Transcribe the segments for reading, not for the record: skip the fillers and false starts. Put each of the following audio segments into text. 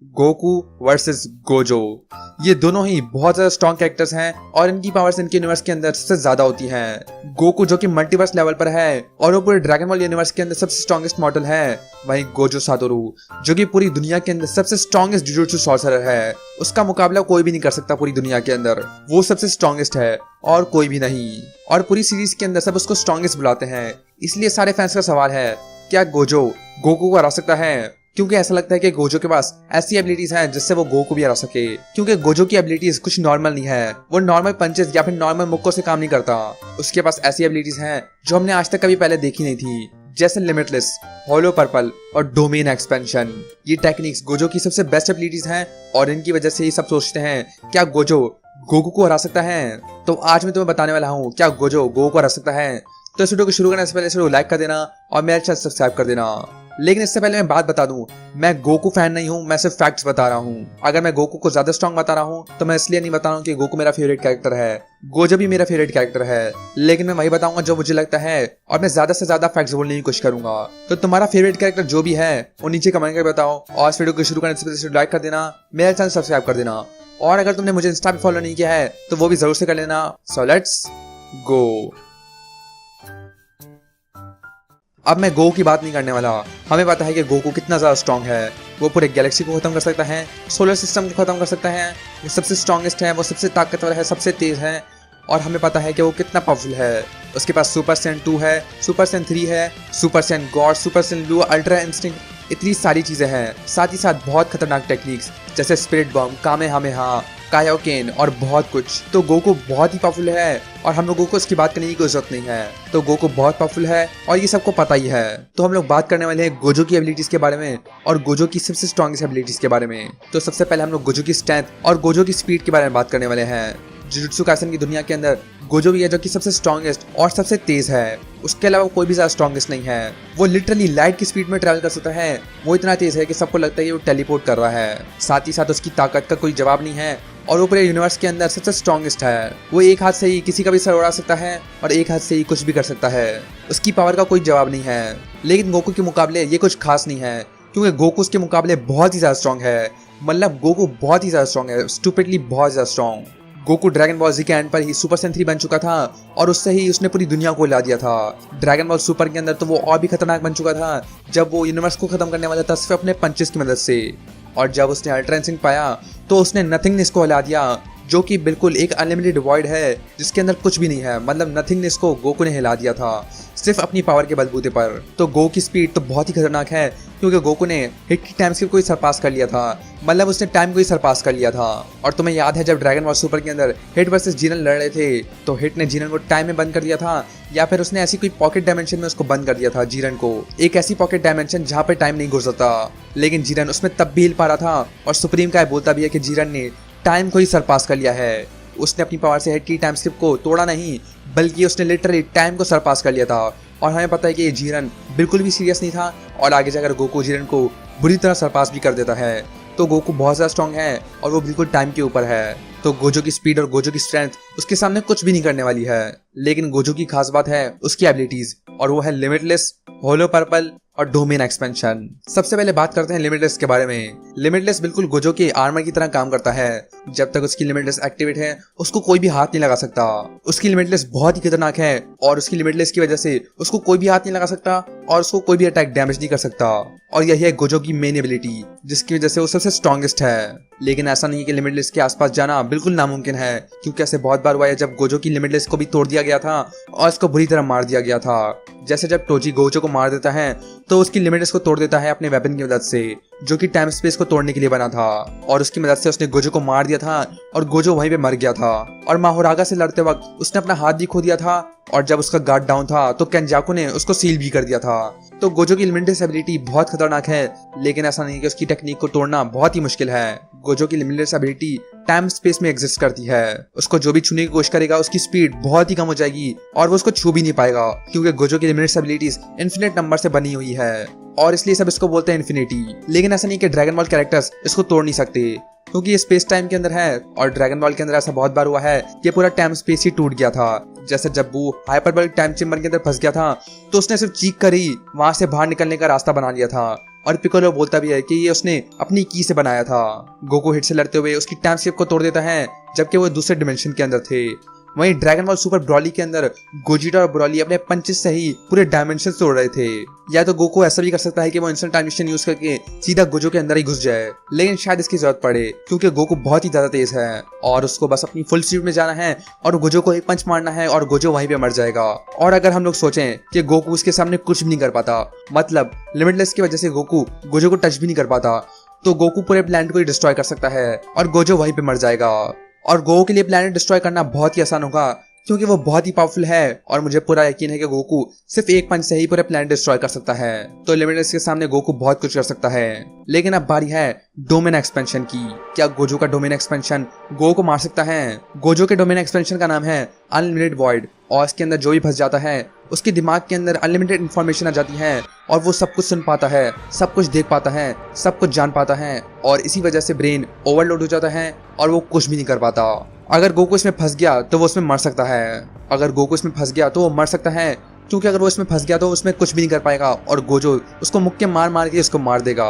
Goku versus Gojo. ये दोनों ही बहुत ज्यादा स्ट्रॉन्ग कैरेक्टर्स हैं और इनकी पावर्स इनके यूनिवर्स के अंदर सबसे ज्यादा होती हैं। गोकू जो कि मल्टीवर्स लेवल पर है और वो पूरे ड्रैगन बॉल यूनिवर्स के अंदर सबसे स्ट्रॉन्गेस्ट मॉडल है। वहीं गोजो सातोरू जो कि पूरी दुनिया के अंदर सबसे स्ट्रॉन्गेस्ट जुजुत्सु सॉर्सरर है। उसका मुकाबला कोई भी नहीं कर सकता पूरी दुनिया के अंदर। वो सबसे स्ट्रॉन्गेस्ट है और कोई भी नहीं। और पूरी सीरीज के अंदर सब उसको स्ट्रॉन्गेस्ट बुलाते हैं। इसलिए सारे फैंस का सवाल है, क्या गोजो गोकू को हरा सकता है? क्योंकि ऐसा लगता है कि गोजो के पास ऐसी एबिलिटीज हैं जिससे वो गोकू भी हरा सके। क्योंकि गोजो की एबिलिटीज कुछ नॉर्मल नहीं है। वो नॉर्मल पंचेस या फिर नॉर्मल मुक्कों से काम नहीं करता। उसके पास ऐसी एबिलिटीज हैं जो हमने आज तक कभी पहले देखी नहीं थी, जैसे लिमिटलेस, होलो पर्पल और डोमेन एक्सपेंशन। ये टेक्निक्स गोजो की सबसे बेस्ट एबिलिटीज हैं और इनकी वजह से ही सब सोचते हैं, क्या गोजो गोकू को हरा सकता है? तो आज मैं तुम्हें बताने वाला हूँ, क्या गोजो गोकू को हरा सकता है? तो इस वीडियो को शुरू करने से पहले इस वीडियो को लाइक कर देना और मेरे चैनल सब्सक्राइब कर देना। लेकिन इससे पहले मैं बात बता दूं, मैं गोकू फैन नहीं हूं, मैं सिर्फ फैक्ट्स बता रहा हूं। अगर मैं गोकू को ज्यादा स्ट्रॉन्ग बता रहा हूं तो मैं इसलिए नहीं बता रहा हूं कि गोकू मेरा फेवरेट कैरेक्टर है। गोजो भी मेरा फेवरेट कैरेक्टर है, लेकिन मैं वही बताऊंगा जो मुझे लगता है और मैं ज्यादा से ज्यादा फैक्ट्स बोलने की कोशिश करूंगा। तो तुम्हारा फेवरेट कैरेक्टर जो भी है वो नीचे कमेंट करके बताओ और इस वीडियो को शुरू करने से पहले लाइक कर देना, मेरा चैनल सब्सक्राइब कर देना और अगर तुमने मुझे इंस्टा पे फॉलो नहीं किया है तो वो भी जरूर से कर लेना। So let's go. अब मैं गोकू की बात नहीं करने वाला। हमें पता है कि गोकू कितना ज्यादा स्ट्रॉन्ग है। वो पूरे गैलेक्सी को खत्म कर सकता है, सोलर सिस्टम को खत्म कर सकता है। वो सबसे स्ट्रॉन्गेस्ट है, वो सबसे ताकतवर है, सबसे तेज है और हमें पता है कि वो कितना पावरफुल है। उसके पास सुपर सैयन 2 है, सुपर सैयन 3 है, super Saiyan God, super Saiyan blue, ultra instinct, इतनी सारी चीजें हैं। साथ ही साथ बहुत खतरनाक टेक्निक्स जैसे स्पिरिट बॉम्ब, कामेहामेहा, कायोकेन और बहुत कुछ। तो गोकू बहुत ही पावरफुल है और हम लोगों को इसकी बात करने की कोई जरूरत नहीं है। तो गोकू बहुत पावरफुल है और ये सबको पता ही है। तो हम लोग बात करने वाले हैं गोजो की एबिलिटीज के बारे में और गोजो की सबसे स्ट्रॉन्गेस्ट एबिलिटीज के बारे में। तो सबसे पहले हम लोग गोजो की स्ट्रेंथ और गोजो की स्पीड के बारे में बात करने वाले हैं। जुजुत्सु काइसेन की दुनिया के अंदर गोजो भी है जो कि सबसे स्ट्रॉन्गेस्ट और सबसे तेज है। उसके अलावा कोई भी ज्यादा स्ट्रॉन्गेस्ट नहीं है। वो लिटरली लाइट की स्पीड में ट्रैवल कर सकता है। वो इतना तेज है कि सबको लगता है कि वो टेलीपोर्ट कर रहा है। साथ ही साथ उसकी ताकत का कोई जवाब नहीं है और वो पूरे यूनिवर्स के अंदर सबसे स्ट्रॉन्गेस्ट है। वो एक हाथ से ही किसी का भी सर उड़ा सकता है और एक हाथ से ही कुछ भी कर सकता है। उसकी पावर का कोई जवाब नहीं है। लेकिन गोकू के मुकाबले ये कुछ खास नहीं है, क्योंकि गोकू उसके मुकाबले बहुत ही ज्यादा स्ट्रॉन्ग है। मतलब गोकू बहुत ही ज्यादा स्ट्रॉन्ग है, स्टूपिडली बहुत ज्यादा स्ट्रॉन्ग। गोकू ड्रैगन बॉल जी के एंड पर ही सुपर सैयन 3 बन चुका था और उससे ही उसने पूरी दुनिया को हिला दिया था। ड्रैगन बॉल सुपर के अंदर तो वो और भी खतरनाक बन चुका था जब वो यूनिवर्स को खत्म करने वाला था सिर्फ अपने पंचेस की मदद से। और जब उसने अल्ट्रा इंस्टिंक्ट पाया तो उसने नथिंगनेस को हिला दिया, जो कि बिल्कुल एक अनलिमिटेड वॉइड है जिसके अंदर कुछ भी नहीं है। मतलब नथिंगनेस को गोकू ने हिला दिया था सिर्फ अपनी पावर के बलबूते पर। तो गोकू की स्पीड तो बहुत ही खतरनाक है, क्योंकि गोकू ने हिट की टाइम स्किप को ही सरपास कर लिया था। मतलब उसने टाइम को ही सरपास कर लिया था। और तुम्हें याद है जब ड्रैगन बॉल सुपर के अंदर हिट वर्सेस जीरन लड़ रहे थे तो हिट ने जीरन को टाइम में बंद कर दिया था, या फिर उसने ऐसी कोई पॉकेट डायमेंशन में उसको बंद कर दिया था जीरन को। एक ऐसी पॉकेट डायमेंशन जहाँ पे टाइम नहीं गुजरता, लेकिन जीरन उसमें तब भी हिल पा रहा था। और सुप्रीम काय बोलता भी है कि जीरन ने टाइम को ही सरपास कर लिया है। उसने अपनी पावर से हिट की टाइम स्किप को तोड़ा नहीं, बल्कि उसने लिटरली टाइम को सरपास कर लिया था। और हमें पता है कि ये जीरन बिल्कुल भी सीरियस नहीं था और आगे जाकर गोकू जीरन को बुरी तरह सरपास भी कर देता है। तो गोकू बहुत ज़्यादा स्ट्रॉन्ग है और वो बिल्कुल टाइम के ऊपर है। तो गोजो की स्पीड और गोजो की स्ट्रेंथ उसके सामने कुछ भी नहीं करने वाली है। लेकिन गोजो की खास बात है उसकी एबिलिटीज और वो है लिमिटलेस, होलो पर्पल और डोमेन एक्सपेंशन। सबसे पहले बात करते हैं लिमिटलेस के बारे में। लिमिटलेस बिल्कुल गोजो के आर्मर की तरह काम करता है। जब तक उसकी लिमिटलेस एक्टिवेट है उसको कोई भी हाथ नहीं लगा सकता। उसकी लिमिटलेस बहुत ही खतरनाक है और उसकी लिमिटलेस की वजह से उसको कोई भी हाथ नहीं लगा सकता और उसको कोई भी अटैक डैमेज नहीं कर सकता। और यही है गोजो की मेन एबिलिटी, जिसकी वजह से वो सबसे स्ट्रॉन्गेस्ट है। लेकिन ऐसा नहीं है कि लिमिटलेस के आसपास जाना बिल्कुल नामुमकिन है, क्योंकि ऐसे बहुत बार हुआ है जब गोजो की लिमिटलेस को भी तोड़ दिया गया था और इसको बुरी तरह मार दिया गया था। जैसे जब टोजी गोजो को मार देता है तो उसकी लिमिटलेस को तोड़ देता है अपने वेपन की मदद से, जो कि टाइम स्पेस को तोड़ने के लिए बना था। और उसकी मदद से उसने गोजो को मार दिया था और गोजो वहीं पे मर गया था। और माहोरागा से लड़ते वक्त उसने अपना हाथ भी खो दिया था और जब उसका गार्ड डाउन था तो केंजाकू ने उसको सील भी कर दिया था। तो गोजो की लिमिटलेस एबिलिटी बहुत खतरनाक है, लेकिन ऐसा नहीं कि उसकी टेक्निक को तोड़ना बहुत ही मुश्किल है। गोजो की लिमिटलेस एबिलिटी टाइम स्पेस में एग्जिस्ट करती है। उसको जो भी छूने की कोशिश करेगा उसकी स्पीड बहुत ही कम हो जाएगी और वो उसको छू भी नहीं पाएगा, क्योंकि गोजो की लिमिटलेस एबिलिटीज इन्फिनिट नंबर से बनी हुई है और इसलिए सब इसको बोलते हैं इन्फिनिटी। लेकिन ऐसा नहीं कि ड्रैगन बॉल कैरेक्टर्स इसको तोड़ नहीं सकते, क्योंकि ये स्पेस टाइम के अंदर है और ड्रैगन बॉल के अंदर ऐसा बहुत बार हुआ है कि पूरा टाइम स्पेस ही टूट गया था। जैसे जब वो हाइपरबोलिक टाइम चेम्बर के अंदर फंस गया था तो उसने सिर्फ चीख कर ही वहां से बाहर निकलने का रास्ता बना लिया था। और पिकोलो बोलता भी है कि ये उसने अपनी की से बनाया था। गोकू हिट से लड़ते हुए उसकी टाइम स्लिप को तोड़ देता है, जबकि वो दूसरे डिमेंशन के अंदर थे। वहीं ड्रैगन बॉल सुपर ब्रॉली के अंदर गोजिटा और ब्रॉली अपने पंचेस से ही पूरे डायमेंशन तोड़ रहे थे। या तो गोकू ऐसा भी कर सकता है कि वो इंस्टेंट टाइम मशीन यूज करके सीधा गोजो के अंदर ही घुस जाए, लेकिन शायद इसकी जरूरत पड़े क्योंकि गोकू बहुत ही ज्यादा तेज है और उसको बस अपनी फुल स्पीड में जाना है और गोजो को एक पंच मारना है और गोजो वहीं पे मर जाएगा। और अगर हम लोग सोचें कि गोकू उसके सामने कुछ भी नहीं कर पाता, मतलब लिमिटलेस की वजह से गोकू गोजो को टच भी नहीं कर पाता, तो गोकू पूरे प्लैनेट को ही डिस्ट्रॉय कर सकता है और गोजो वहीं पे मर जाएगा। और गोकू के लिए प्लैनेट डिस्ट्रॉय करना बहुत ही आसान होगा क्योंकि वो बहुत ही पावरफुल है और मुझे पूरा यकीन है कि गोकू सिर्फ एक पंच से ही पूरे प्लैनेट डिस्ट्रॉय कर सकता है। तो लिमिटलेस के सामने गोकू बहुत कुछ कर सकता है। लेकिन अब बारी है डोमेन एक्सपेंशन की। क्या गोजो का डोमेन एक्सपेंशन गोकू को मार सकता है? गोजो के डोमेन एक्सपेंशन का नाम है अनलिमिटेड वॉइड और इसके अंदर जो भी फंस जाता है उसके दिमाग के अंदर अनलिमिटेड इंफॉर्मेशन आ जाती है और वो सब कुछ सुन पाता है, सब कुछ देख पाता है, सब कुछ जान पाता है और इसी वजह से ब्रेन ओवरलोड हो जाता है और वो कुछ भी नहीं कर पाता। अगर गोकू इसमें फंस गया तो वो उसमें मर सकता है। अगर गोकू इसमें फंस गया तो वो मर सकता है क्योंकि अगर वो इसमें फंस गया तो उसमें कुछ भी नहीं कर पाएगा और गोजो उसको मुक्के मार मार के उसको मार देगा।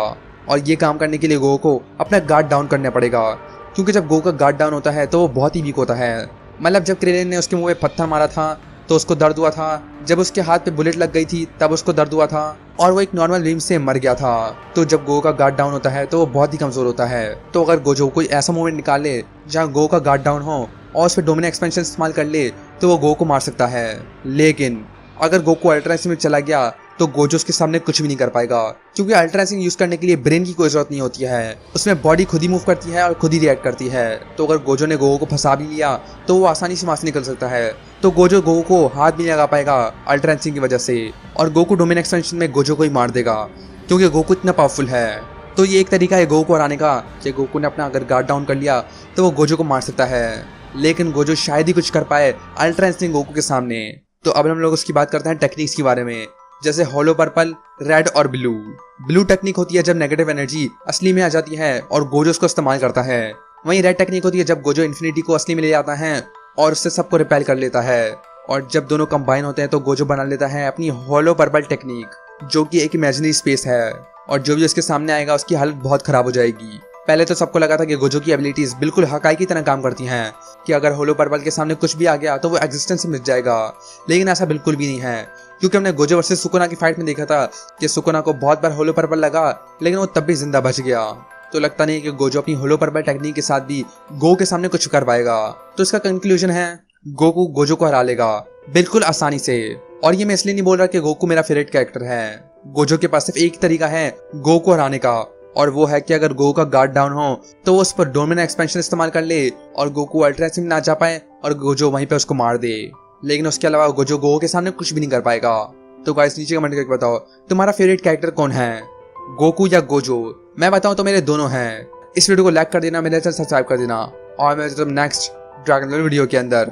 और ये काम करने के लिए गोकू को अपना गार्ड डाउन करना पड़ेगा क्योंकि जब गोकू का गार्ड डाउन होता है तो वो बहुत ही वीक होता है। मतलब जब क्रेलिन ने उसके मुंह में पत्थर मारा था तो उसको दर्द हुआ था, जब उसके हाथ पे बुलेट लग गई थी तब उसको दर्द हुआ था और वो एक नॉर्मल बीम से मर गया था। तो जब गोकू का गार्ड डाउन होता है तो वो बहुत ही कमजोर होता है। तो अगर गोजो कोई ऐसा मूवमेंट निकाले जहाँ गोकू का गार्ड डाउन हो और उस पर डोमिन एक्सपेंशन इस्तेमाल कर ले तो वो गोकू को मार सकता है। लेकिन अगर गोकू अल्ट्रा इंस्टिंक्ट में चला गया तो गोजो उसके सामने कुछ भी नहीं कर पाएगा क्योंकि अल्ट्रा इंस्टिंक्ट यूज करने के लिए ब्रेन की कोई जरूरत नहीं होती है, उसमें बॉडी खुद ही मूव करती है और खुद ही रिएक्ट करती है। तो अगर गोजो ने गोकू को फंसा भी लिया तो वो आसानी से वहां से निकल सकता है। तो गोजो गोकू को हाथ भी नहीं लगा पाएगा अल्ट्रा इंस्टिंक्ट की वजह से और गोकू डोमेन एक्सपेंशन में गोजो को ही मार देगा क्योंकि गोकू इतना पावरफुल है। तो ये एक तरीका है गोकू को हराने का कि गोकू ने अपना अगर गार्ड डाउन कर लिया तो वो गोजो को मार सकता है, लेकिन गोजो शायद ही कुछ कर पाए अल्ट्रा इंस्टिंक्ट गोकू के सामने। तो अब हम लोग उसकी बात करते हैं टेक्निक्स के बारे में, जैसे होलो पर्पल, रेड और ब्लू। ब्लू टेक्निक होती है जब नेगेटिव एनर्जी असली में आ जाती है और गोजो उसको इस्तेमाल करता है। वहीं रेड टेक्निक होती है जब गोजो इन्फिनिटी को असली में ले आता है और उससे सबको रिपेल कर लेता है। और जब दोनों कंबाइन होते हैं तो गोजो बना लेता है अपनी होलो पर्पल टेक्निक, जो कि एक इमेजिनरी स्पेस है और जो भी उसके सामने आएगा उसकी हालत बहुत खराब हो जाएगी। पहले तो सबको लगा था कि गोजो की एबिलिटीज बिल्कुल हकाई की तरह काम करती हैं कि अगर होलो पर्पल के सामने कुछ भी आ गया तो वो एग्जिस्टेंस से मिट जाएगा, लेकिन ऐसा बिल्कुल भी नहीं है क्योंकि हमने गोजो वर्सेस सुकुना की फाइट में देखा था कि सुकुना को बहुत बार होलो पर्पल लगा लेकिन वो तब भी जिंदा बच गया। तो लगता नहीं कि गोजो अपनी होलो पर्पल टेक्निक के साथ भी गो के सामने कुछ कर पाएगा। तो इसका कंक्लूजन है गोकू गोजो को हरा लेगा बिल्कुल आसानी से। और ये मैं इसलिए नहीं बोल रहा कि गोकू मेरा फेवरेट कैरेक्टर है। गोजो के पास सिर्फ एक तरीका है गो को हराने का और वो है कि अगर गोकू का गार्ड डाउन हो तो वो उस पर डोमिन एक्सपेंशन इस्तेमाल कर ले और गोकू अल्ट्रा इंस्टिंक्ट ना जा पाए और गोजो वहीं पे उसको मार दे। लेकिन उसके अलावा गोजो गोकू के सामने कुछ भी नहीं कर पाएगा। तो गाइस नीचे कमेंट करके बताओ तुम्हारा फेवरेट कैरेक्टर कौन है, गोकू या गोजो? मैं बताऊं तो मेरे दोनों हैं। इस वीडियो को लाइक कर देना, मेरे चैनल सब्सक्राइब कर देना और मैं नेक्स्ट ड्रैगन बॉल वीडियो के अंदर।